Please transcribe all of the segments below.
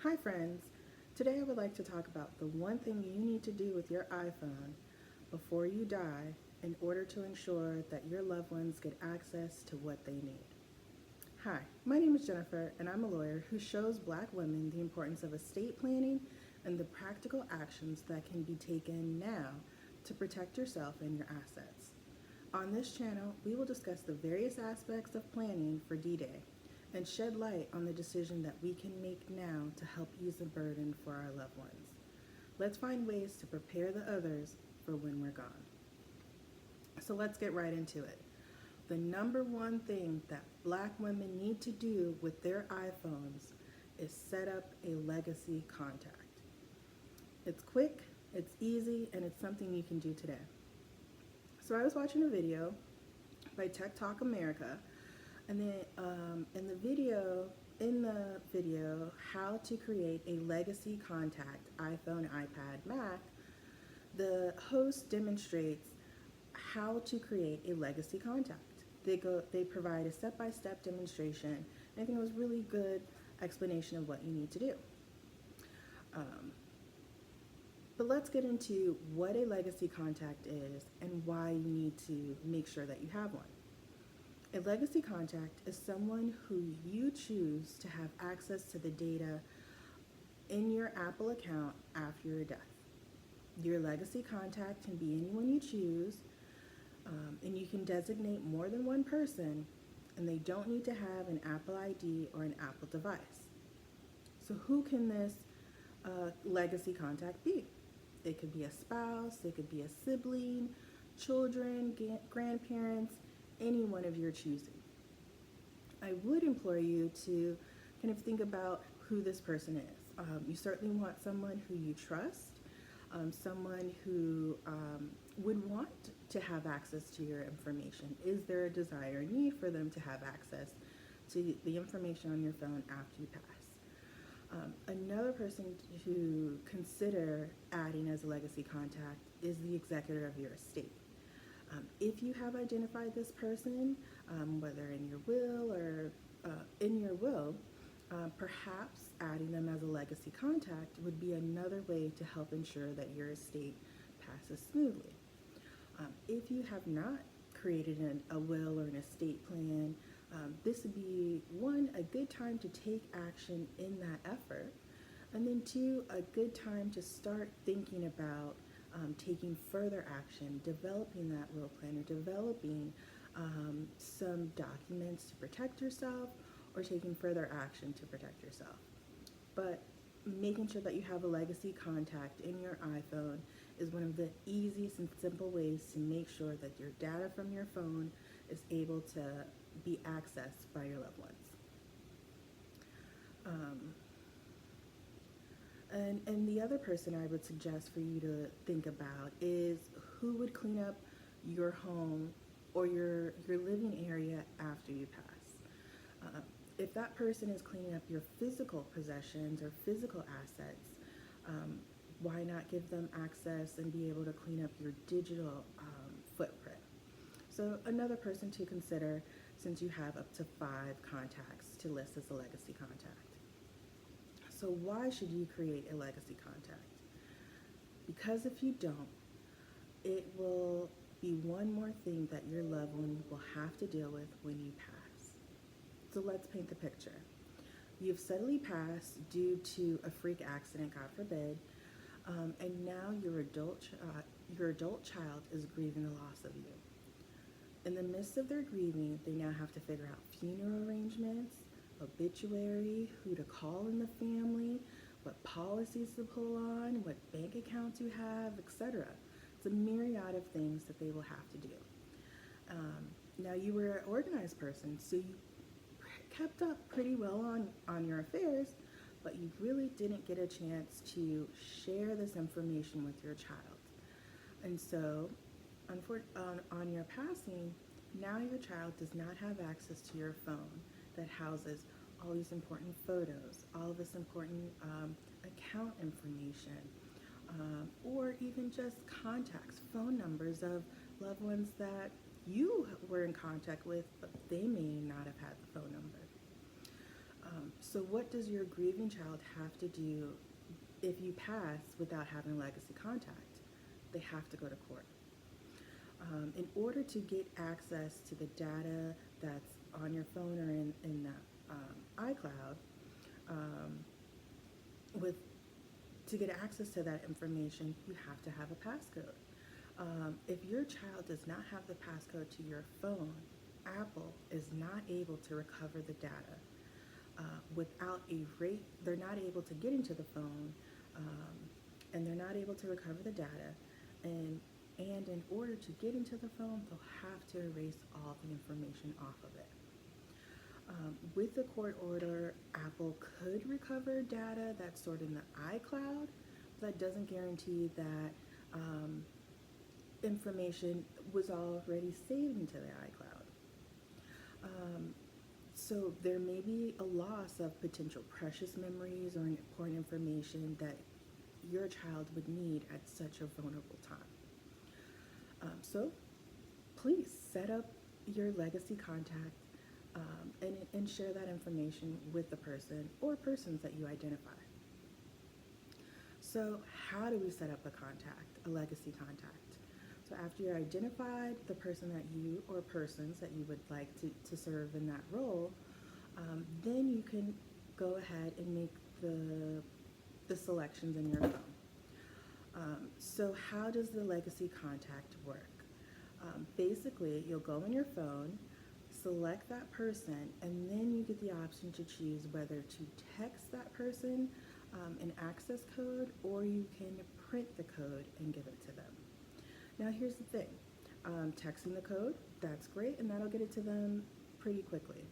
Hi friends, today I would like to talk about the one thing you need to do with your iPhone before you die in order to ensure that your loved ones get access to what they need. Hi, my name is Jennifer and I'm a lawyer who shows black women the importance of estate planning and the practical actions that can be taken now to protect yourself and your assets. On this channel, we will discuss the various aspects of planning for D-Day and shed light on the decision that we can make now to help ease the burden for our loved ones. Let's find ways to prepare the others for when we're gone. So let's get right into it. The number one thing that black women need to do with their iPhones is set up a legacy contact. It's quick, it's easy, and it's something you can do today. So I was watching a video by Tech Talk America, and then in the video, how to create a legacy contact, iPhone, iPad, Mac, the host demonstrates how to create a legacy contact. They provide a step-by-step demonstration. And I think it was really good explanation of what you need to do. But let's get into what a legacy contact is and why you need to make sure that you have one. A legacy contact is someone who you choose to have access to the data in your Apple account after your death. Your legacy contact can be anyone you choose, and you can designate more than one person, and they don't need to have an Apple ID or an Apple device. So who can this legacy contact be? It could be a spouse, it could be a sibling, children, grandparents, anyone of your choosing. I would implore you to kind of think about who this person is. You certainly want someone who you trust, someone who would want to have access to your information. Is there a desire or need for them to have access to the information on your phone after you pass? Another person to consider adding as a legacy contact is the executor of your estate. If you have identified this person, whether in your will or perhaps adding them as a legacy contact would be another way to help ensure that your estate passes smoothly. If you have not created a will or an estate plan, this would be one, a good time to take action in that effort, and then two, a good time to start thinking about taking further action, developing that will plan or developing some documents to protect yourself or taking further action to protect yourself. But making sure that you have a legacy contact in your iPhone is one of the easiest and simple ways to make sure that your data from your phone is able to be accessed by your loved ones. And the other person I would suggest for you to think about is who would clean up your home or your living area after you pass. If that person is cleaning up your physical possessions or physical assets, why not give them access and be able to clean up your digital footprint? So another person to consider, since you have up to 5 contacts to list as a legacy contact. So why should you create a legacy contact? Because if you don't, it will be one more thing that your loved one will have to deal with when you pass. So let's paint the picture. You've suddenly passed due to a freak accident, God forbid, and now your adult child is grieving the loss of you. In the midst of their grieving, they now have to figure out funeral arrangements, obituary, who to call in the family, what policies to pull on, what bank accounts you have, etc. It's a myriad of things that they will have to do. Now you were an organized person, so you kept up pretty well on your affairs, but you really didn't get a chance to share this information with your child. And so on your passing, now your child does not have access to your phone that houses all these important photos, all this important account information, or even just contacts, phone numbers of loved ones that you were in contact with, but they may not have had the phone number. So, what does your grieving child have to do if you pass without having legacy contact? They have to go to court. In order to get access to the data that's on your phone or in the iCloud, um, with to get access to that information, you have to have a passcode. If your child does not have the passcode to your phone, Apple is not able to recover the data. Without a rate, they're not able to get into the phone, um, and they're not able to recover the data. And and in order to get into the phone, they'll have to erase all the information off of it. With the court order, Apple could recover data that's stored in the iCloud. That doesn't guarantee that information was already saved into the iCloud. Um, so there may be a loss of potential precious memories or important information that your child would need at such a vulnerable time. So please set up your legacy contact, and share that information with the person or persons that you identify. So how do we set up a legacy contact? So after you identified the person that you or persons that you would like to serve in that role, then you can go ahead and make the selections in your phone. So how does the legacy contact work? Basically, you'll go in your phone, select that person, and then you get the option to choose whether to text that person an access code, or you can print the code and give it to them. Now, here's the thing. Texting the code, that's great, and that'll get it to them pretty quickly.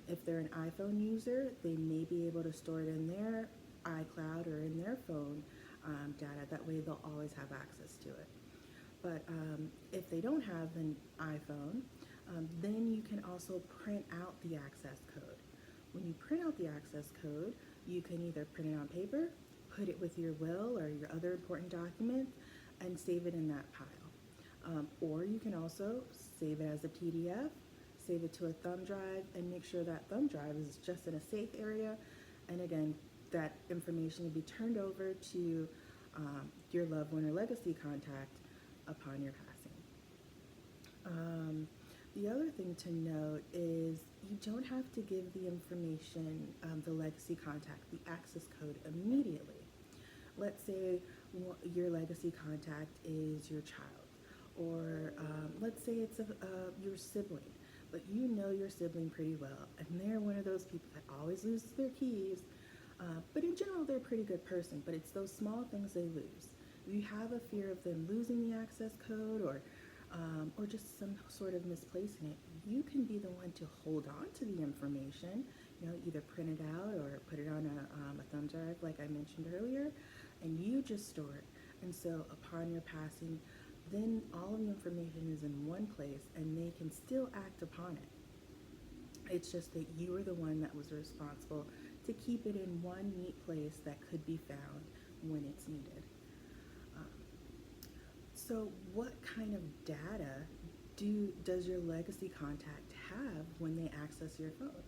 If they're an iPhone user, they may be able to store it in their iCloud or in their phone data. That way they'll always have access to it. But if they don't have an iPhone, then you can also print out the access code. When you print out the access code, you can either print it on paper, put it with your will or your other important document, and save it in that pile. Or you can also save it as a PDF, save it to a thumb drive, and make sure that thumb drive is just in a safe area. And again, that information will be turned over to your loved one or legacy contact upon your passing. The other thing to note is you don't have to give the information, the legacy contact, the access code immediately. Let's say your legacy contact is your child, or let's say it's your sibling, but you know your sibling pretty well, and they're one of those people that always loses their keys, but in general they're a pretty good person, but it's those small things they lose. If you have a fear of them losing the access code, or just some sort of misplacing it, you can be the one to hold on to the information, either print it out or put it on a thumb drive like I mentioned earlier, and you just store it. And so upon your passing, then all of the information is in one place and they can still act upon it. It's just that you were the one that was responsible to keep it in one neat place that could be found when it's needed. So what kind of data does your legacy contact have when they access your phone?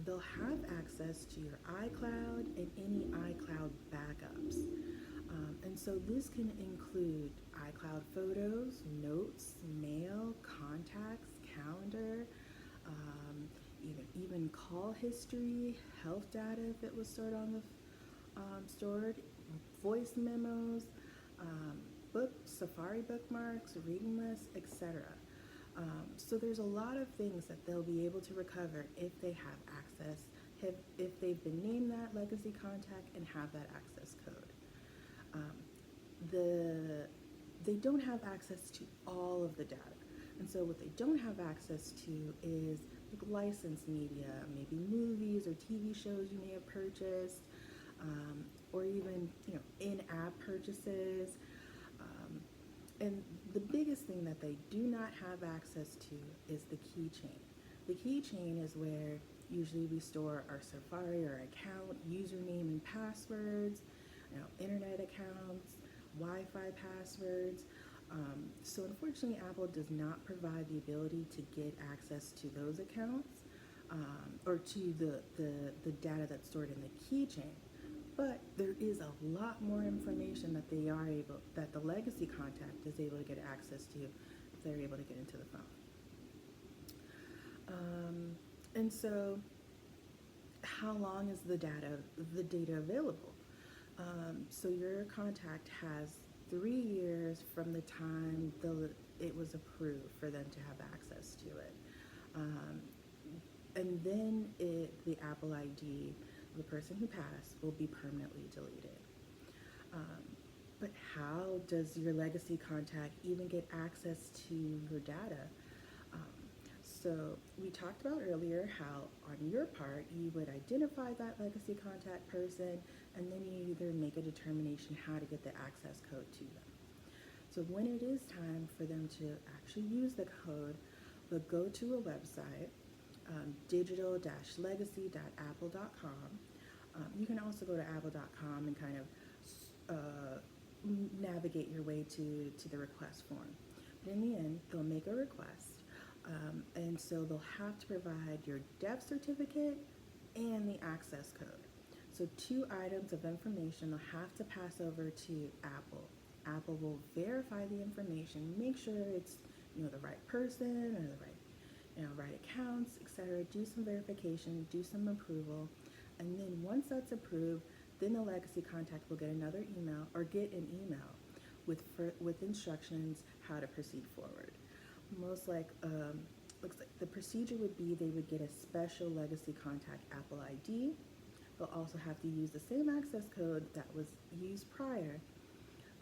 They'll have access to your iCloud and any iCloud backups. And so this can include iCloud photos, notes, mail, contacts, calendar, even call history, health data if it was stored, voice memos, Safari bookmarks, reading lists, etc. So there's a lot of things that they'll be able to recover if they have access, if they've been named that legacy contact and have that access code. They don't have access to all of the data. And so what they don't have access to is licensed media, maybe movies or TV shows you may have purchased, or even in-app purchases. And the biggest thing that they do not have access to is the keychain. The keychain is where usually we store our Safari or account, username and passwords, internet accounts, Wi-Fi passwords. So unfortunately, Apple does not provide the ability to get access to those accounts. or to the data that's stored in the keychain. But there is a lot more information that that the legacy contact is able to get access to if they're able to get into the phone. And so, how long is the data available? So your contact has 3 years from the time it was approved for them to have access to it. Um, and then the Apple ID of the person who passed will be permanently deleted. Um, but how does your legacy contact even get access to your data? Um, so we talked about earlier how on your part you would identify that legacy contact person, and then you either make a determination how to get the access code to them. So when it is time for them to actually use the code, they'll go to a website, digital-legacy.apple.com. You can also go to apple.com and kind of navigate your way to the request form. But in the end, they'll make a request, and so they'll have to provide your death certificate and the access code. So 2 items of information they'll have to pass over to Apple. Apple will verify the information, make sure it's the right person or the right accounts, etc. Do some verification, do some approval, and then once that's approved, then the legacy contact will get another email or get an email with instructions how to proceed forward. Looks like the procedure would be they would get a special legacy contact Apple ID. They'll also have to use the same access code that was used prior,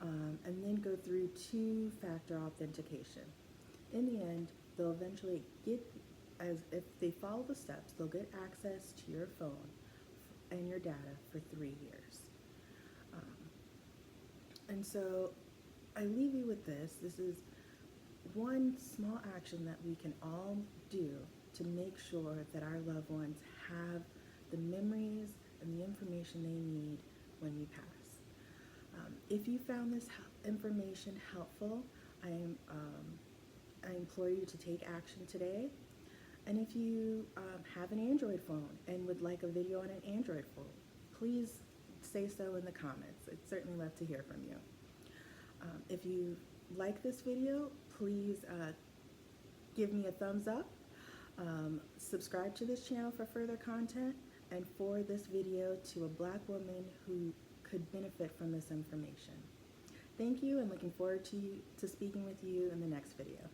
and then go through 2-factor authentication. In the end, they'll eventually as if they follow the steps, they'll get access to your phone and your data for 3 years. And so I leave you with this. This is one small action that we can all do to make sure that our loved ones have the memories and the information they need when we pass. If you found this information helpful, I implore you to take action today. And if you have an Android phone and would like a video on an Android phone, please say so in the comments. I'd certainly love to hear from you. If you like this video, please give me a thumbs up. Subscribe to this channel for further content, and forward this video to a Black woman who could benefit from this information. Thank you, and looking forward to speaking with you in the next video.